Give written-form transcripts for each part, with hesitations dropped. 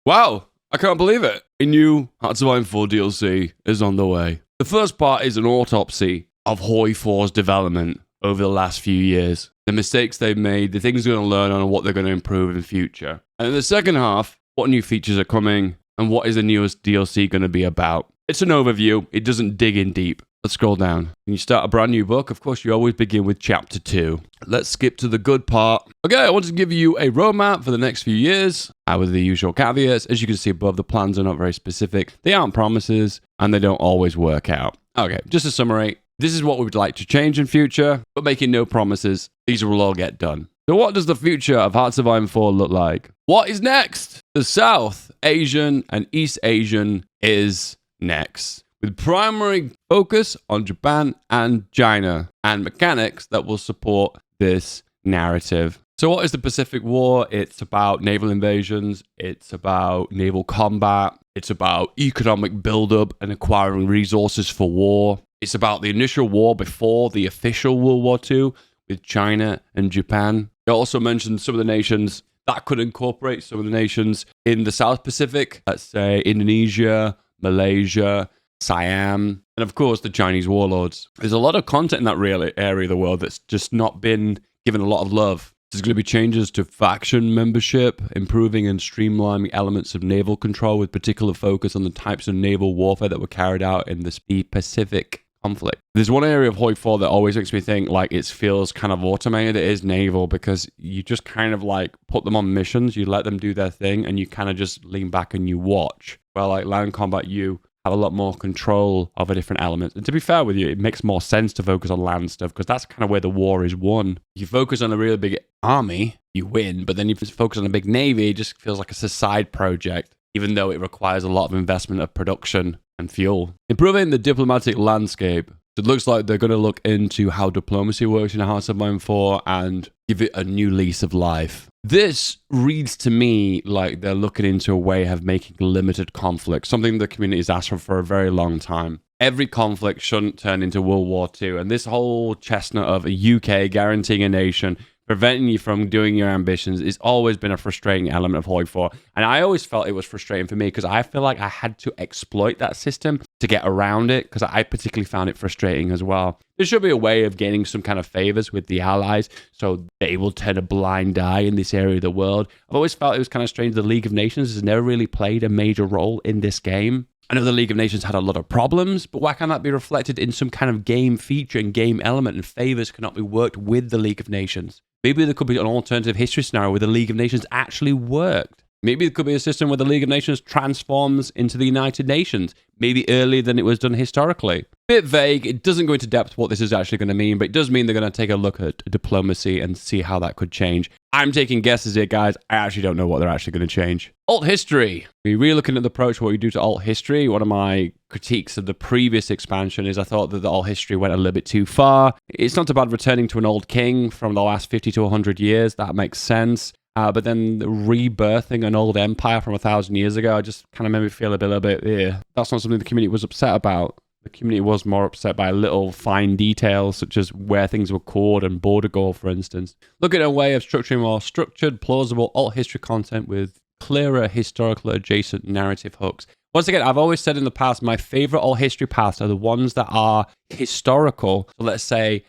Wow, I can't believe it. A new Hearts of Iron 4 DLC is on the way. The first part is an autopsy of Hoi4's development over the last few years. The mistakes they've made, the things they're going to learn on, and what they're going to improve in the future. And in the second half, what new features are coming, and what is the newest DLC going to be about. It's an overview. It doesn't dig in deep. Let's scroll down. When you start a brand new book, of course, you always begin with chapter 2. Let's skip to the good part. Okay, I want to give you a roadmap for the next few years, with the usual caveats. As you can see above, the plans are not very specific. They aren't promises, and they don't always work out. Okay, just a summary. This is what we would like to change in future, but making no promises. These will all get done. So what does the future of Hearts of Iron 4 look like? What is next? The South Asian and East Asian is next, with primary focus on Japan and China, and mechanics that will support this narrative. So what is the Pacific War? It's about naval invasions, it's about naval combat, it's about economic buildup and acquiring resources for war. It's about the initial war before the official World War II with China and Japan. It also mentions some of the nations that could incorporate some of the nations in the South Pacific, let's say Indonesia, Malaysia, Siam, and of course the Chinese warlords. There's a lot of content in that real area of the world that's just not been given a lot of love. There's going to be changes to faction membership, improving and streamlining elements of naval control with particular focus on the types of naval warfare that were carried out in the Pacific conflict. There's one area of Hoi4 that always makes me think like it feels kind of automated. It is naval, because you just kind of like put them on missions, you let them do their thing, and you kind of just lean back and you watch. Well, like land combat, you have a lot more control of a different element. And to be fair with you, it makes more sense to focus on land stuff, because that's kind of where the war is won. If you focus on a really big army, you win, but then if you focus on a big navy, it just feels like it's a side project, even though it requires a lot of investment of production and fuel. Improving the diplomatic landscape. It looks like they're going to look into how diplomacy works in Hearts of Iron 4 and give it a new lease of life. This reads to me like they're looking into a way of making limited conflict, something the community has asked for a very long time. Every conflict shouldn't turn into World War II, and this whole chestnut of a UK guaranteeing a nation, preventing you from doing your ambitions, has always been a frustrating element of Hoi4. And I always felt it was frustrating for me because I feel like I had to exploit that system to get around it, because I particularly found it frustrating as well. There should be a way of gaining some kind of favors with the allies so they will turn a blind eye in this area of the world. I've always felt it was kind of strange the League of Nations has never really played a major role in this game. I know the League of Nations had a lot of problems, but why can't that be reflected in some kind of game feature and game element, and favors cannot be worked with the League of Nations? Maybe there could be an alternative history scenario where the League of Nations actually worked. Maybe there could be a system where the League of Nations transforms into the United Nations, maybe earlier than it was done historically. Bit vague, it doesn't go into depth what this is actually going to mean, but it does mean they're going to take a look at diplomacy and see how that could change. I'm taking guesses here, guys. I actually don't know what they're actually going to change. Alt history. We're really looking at the approach, what we do to alt history. One of my critiques of the previous expansion is I thought that the alt history went a little bit too far. It's not about returning to an old king from the last 50 to 100 years. That makes sense. But then rebirthing an old empire from 1,000 years ago, I just kind of made me feel a little bit, yeah, that's not something the community was upset about. The community was more upset by little fine details, such as where things were cored and border gore, for instance. Look at a way of structuring more structured, plausible alt history content with clearer historical adjacent narrative hooks. Once again, I've always said in the past, my favorite alt history paths are the ones that are historical. So let's say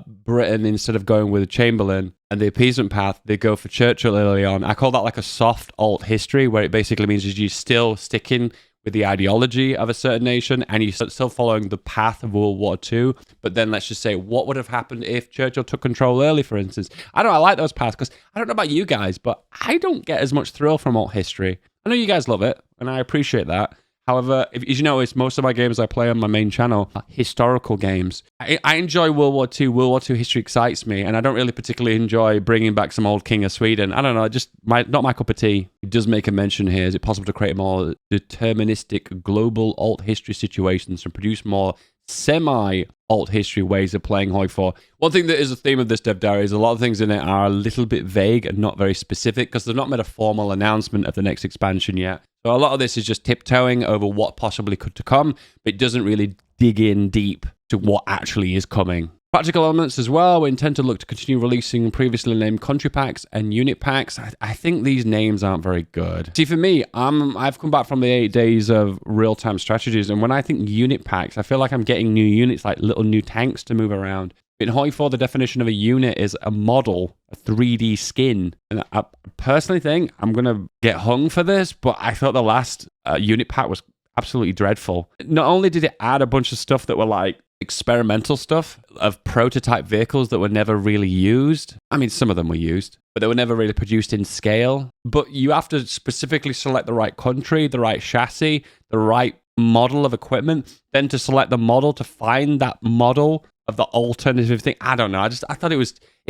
Britain, instead of going with Chamberlain and the appeasement path, they go for Churchill early on. I call that like a soft alt history, where it basically means you're still sticking with the ideology of a certain nation and you're still following the path of World War II. But then let's just say, what would have happened if Churchill took control early, for instance? I like those paths, because I don't know about you guys, but I don't get as much thrill from alt history. I know you guys love it, and I appreciate that. However, as you notice, most of my games I play on my main channel are historical games. I enjoy World War II. World War II history excites me, and I don't really particularly enjoy bringing back some old king of Sweden. I don't know, just not my cup of tea. It does make a mention here. Is it possible to create more deterministic global alt history situations and produce more semi-alt history ways of playing Hoi4? One thing that is a theme of this dev diary is a lot of things in it are a little bit vague and not very specific, because they've not made a formal announcement of the next expansion yet. So a lot of this is just tiptoeing over what possibly could to come, but it doesn't really dig in deep to what actually is coming. Practical elements as well. We intend to look to continue releasing previously named country packs and unit packs. I think these names aren't very good. See, for me, I've come back from the 8 days of real-time strategies, and when I think unit packs, I feel like I'm getting new units, like little new tanks to move around. In Hoi4, the definition of a unit is a model, a 3D skin. And I personally think I'm going to get hung for this, but I thought the last unit pack was absolutely dreadful. Not only did it add a bunch of stuff that were like experimental stuff of prototype vehicles that were never really used. I mean, some of them were used, but they were never really produced in scale. But you have to specifically select the right country, the right chassis, the right model of equipment, then to select the model to find that model of the alternative thing. I don't know. I thought it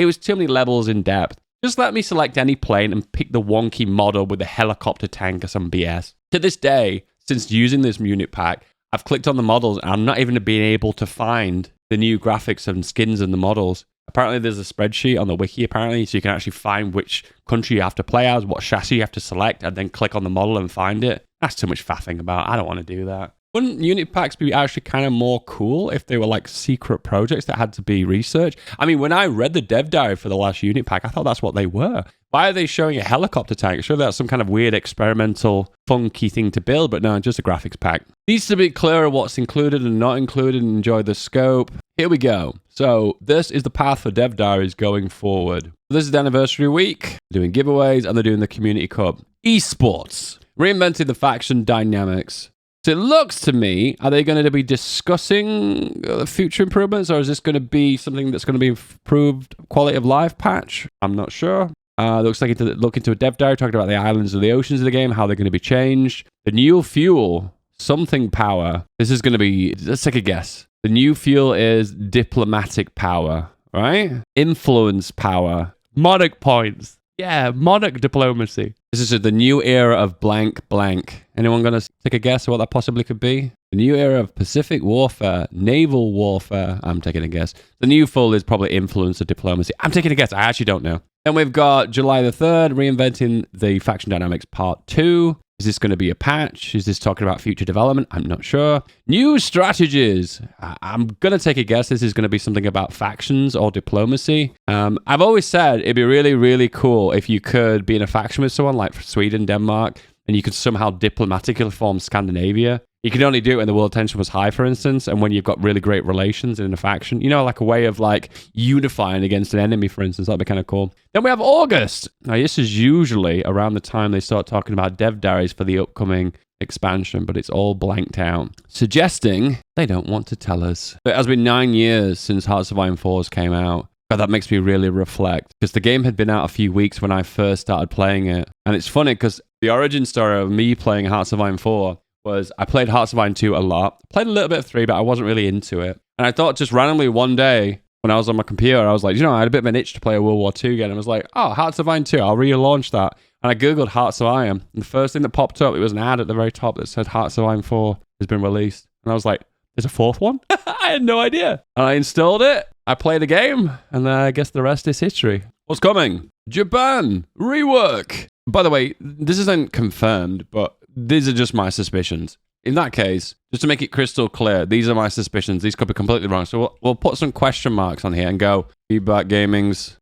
was too many levels in depth. Just let me select any plane and pick the wonky model with the helicopter tank or some BS. To this day, since using this unit pack, I've clicked on the models and I'm not even being able to find the new graphics and skins in the models. Apparently there's a spreadsheet on the wiki, apparently, so you can actually find which country you have to play as, what chassis you have to select, and then click on the model and find it. That's too much faffing about. I don't want to do that. Wouldn't unit packs be actually kind of more cool if they were like secret projects that had to be researched? I mean, when I read the dev diary for the last unit pack, I thought that's what they were. Why are they showing a helicopter tank? Sure, that's some kind of weird experimental, funky thing to build, but no, just a graphics pack. Needs to be clearer what's included and not included and enjoy the scope. Here we go. So this is the path for dev diaries going forward. This is the anniversary week, doing giveaways, and they're doing the community cup. Esports, reinventing the faction dynamics. So it looks to me, are they going to be discussing future improvements, or is this going to be something that's going to be improved quality of life patch? I'm not sure. Looks like look into a dev diary talking about the islands or the oceans of the game, how they're going to be changed. The new fuel, something power. This is going to be, let's take a guess. The new fuel is diplomatic power, right? Influence power. Monarch points. Yeah, monarch diplomacy. This is the new era of blank blank. Anyone going to take a guess of what that possibly could be? The new era of Pacific warfare, naval warfare. I'm taking a guess. The new full is probably influence or diplomacy. I'm taking a guess. I actually don't know. Then we've got July the 3rd, reinventing the faction dynamics part 2. Is this going to be a patch? Is this talking about future development? I'm not sure. New strategies. I'm going to take a guess this is going to be something about factions or diplomacy. I've always said it'd be really, really cool if you could be in a faction with someone like Sweden, Denmark, and you could somehow diplomatically form Scandinavia. You could only do it when the world tension was high, for instance, and when you've got really great relations in a faction. You know, like a way of like unifying against an enemy, for instance. That'd be kind of cool. Then we have August. Now, this is usually around the time they start talking about dev diaries for the upcoming expansion, but it's all blanked out, suggesting they don't want to tell us. It has been 9 years since Hearts of Iron 4 came out. But that makes me really reflect, because the game had been out a few weeks when I first started playing it. And it's funny because the origin story of me playing Hearts of Iron 4 was I played Hearts of Iron 2 a lot. Played a little bit of 3, but I wasn't really into it. And I thought just randomly one day when I was on my computer, I was like, I had a bit of an itch to play a World War II again. And I was like, oh, Hearts of Iron 2, I'll relaunch that. And I Googled Hearts of Iron. And the first thing that popped up, it was an ad at the very top that said Hearts of Iron 4 has been released. And I was like, there's a fourth one? I had no idea. And I installed it. I played the game. And I guess the rest is history. What's coming? Japan rework. By the way, this isn't confirmed, but these are just my suspicions. In that case, just to make it crystal clear, these are my suspicions. These could be completely wrong. So we'll put some question marks on here and go feedback gaming's,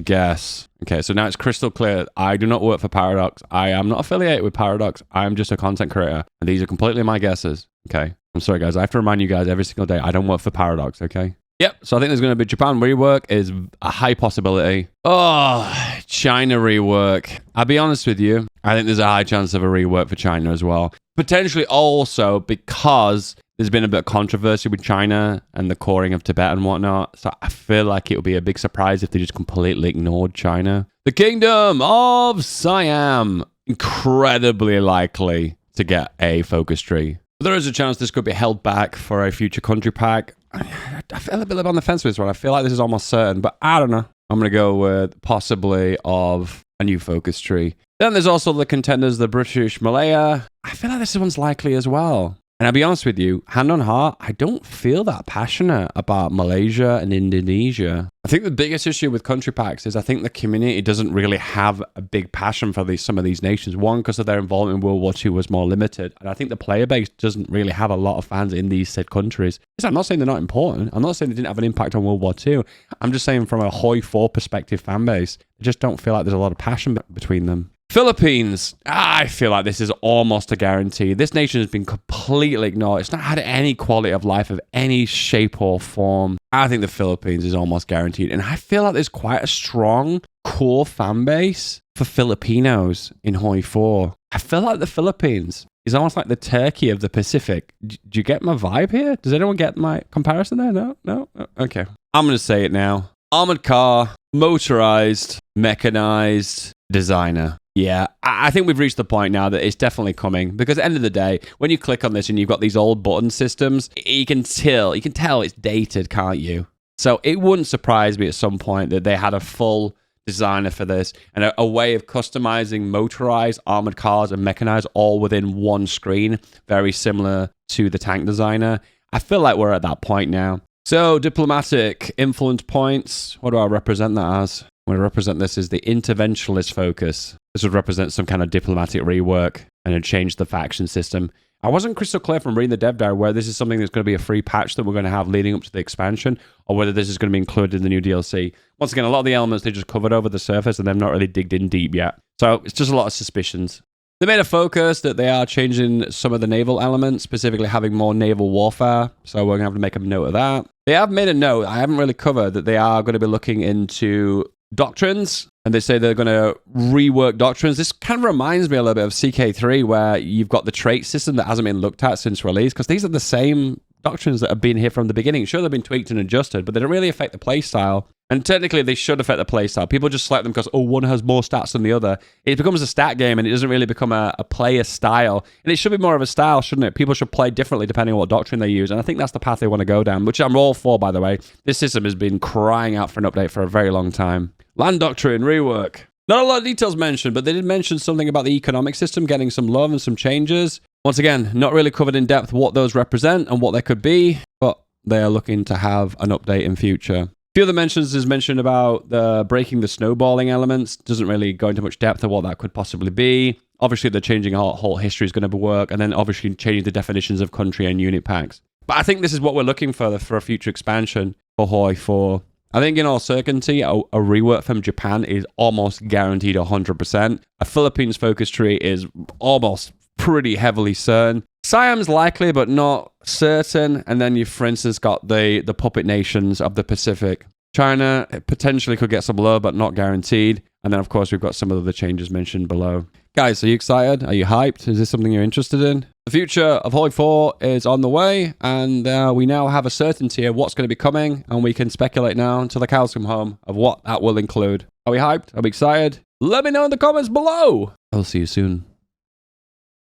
guess. Okay, so now it's crystal clear. I do not work for Paradox. I am not affiliated with Paradox. I am just a content creator. And these are completely my guesses. Okay, I'm sorry, guys. I have to remind you guys every single day, I don't work for Paradox, okay? Yep, so I think there's going to be Japan rework is a high possibility. Oh, China rework. I'll be honest with you. I think there's a high chance of a rework for China as well. Potentially also because there's been a bit of controversy with China and the coring of Tibet and whatnot. So I feel like it would be a big surprise if they just completely ignored China. The Kingdom of Siam. Incredibly likely to get a focus tree. But there is a chance this could be held back for a future country pack. I feel a bit on the fence with this one. I feel like this is almost certain, but I don't know. I'm going to go with possibly of a new focus tree. Then there's also the contenders, the British Malaya. I feel like this one's likely as well. And I'll be honest with you, hand on heart, I don't feel that passionate about Malaysia and Indonesia. I think the biggest issue with country packs is I think the community doesn't really have a big passion for some of these nations. One, because of their involvement in World War II was more limited. And I think the player base doesn't really have a lot of fans in these said countries. I'm not saying they're not important. I'm not saying they didn't have an impact on World War II. I'm just saying from a Hoi4 perspective fan base, I just don't feel like there's a lot of passion between them. Philippines, I feel like this is almost a guarantee. This nation has been completely ignored. It's not had any quality of life of any shape or form. I think the Philippines is almost guaranteed. And I feel like there's quite a strong core fan base for Filipinos in Hoi4. I feel like the Philippines is almost like the Turkey of the Pacific. Do you get my vibe here? Does anyone get my comparison there? No? Okay. I'm going to say it now. Armored car, motorized, mechanized, designer. Yeah, I think we've reached the point now that it's definitely coming, because at the end of the day, when you click on this and you've got these old button systems, you can tell it's dated, can't you? So it wouldn't surprise me at some point that they had a full designer for this and a way of customizing motorized, armored cars and mechanized all within one screen, very similar to the tank designer. I feel like we're at that point now. So diplomatic influence points, what do I represent that as? I'm going to represent this as the interventionist focus. This would represent some kind of diplomatic rework and a change the faction system. I wasn't crystal clear from reading the dev diary where this is something that's going to be a free patch that we're going to have leading up to the expansion, or whether this is going to be included in the new DLC. Once again, a lot of the elements they just covered over the surface and they've not really digged in deep yet. So it's just a lot of suspicions. They made a focus that they are changing some of the naval elements, specifically having more naval warfare. So we're going to have to make a note of that. They have made a note, I haven't really covered, that they are going to be looking into doctrines, and they say they're going to rework doctrines. This kind of reminds me a little bit of CK3, where you've got the trait system that hasn't been looked at since release, because these are the same doctrines that have been here from the beginning. Sure, they've been tweaked and adjusted, but they don't really affect the playstyle. And technically, they should affect the playstyle. People just select them because, one has more stats than the other. It becomes a stat game, and it doesn't really become a player style. And it should be more of a style, shouldn't it? People should play differently depending on what doctrine they use. And I think that's the path they want to go down, which I'm all for, by the way. This system has been crying out for an update for a very long time. Land doctrine, rework. Not a lot of details mentioned, but they did mention something about the economic system getting some love and some changes. Once again, not really covered in depth what those represent and what they could be, but they are looking to have an update in future. A few other mentions is mentioned about the breaking the snowballing elements. Doesn't really go into much depth of what that could possibly be. Obviously, they're changing our whole history is going to work, and then obviously changing the definitions of country and unit packs. But I think this is what we're looking for a future expansion for Hoi4. I think in all certainty, a rework from Japan is almost guaranteed 100%. A Philippines focus tree is almost pretty heavily certain. Siam's likely, but not certain. And then you've, for instance, got the puppet nations of the Pacific. China potentially could get some love, but not guaranteed. And then, of course, we've got some of the changes mentioned below. Guys, are you excited? Are you hyped? Is this something you're interested in? The future of Hoi4 is on the way, and we now have a certainty of what's going to be coming, and we can speculate now until the cows come home of what that will include. Are we hyped? Are we excited? Let me know in the comments below. I'll see you soon.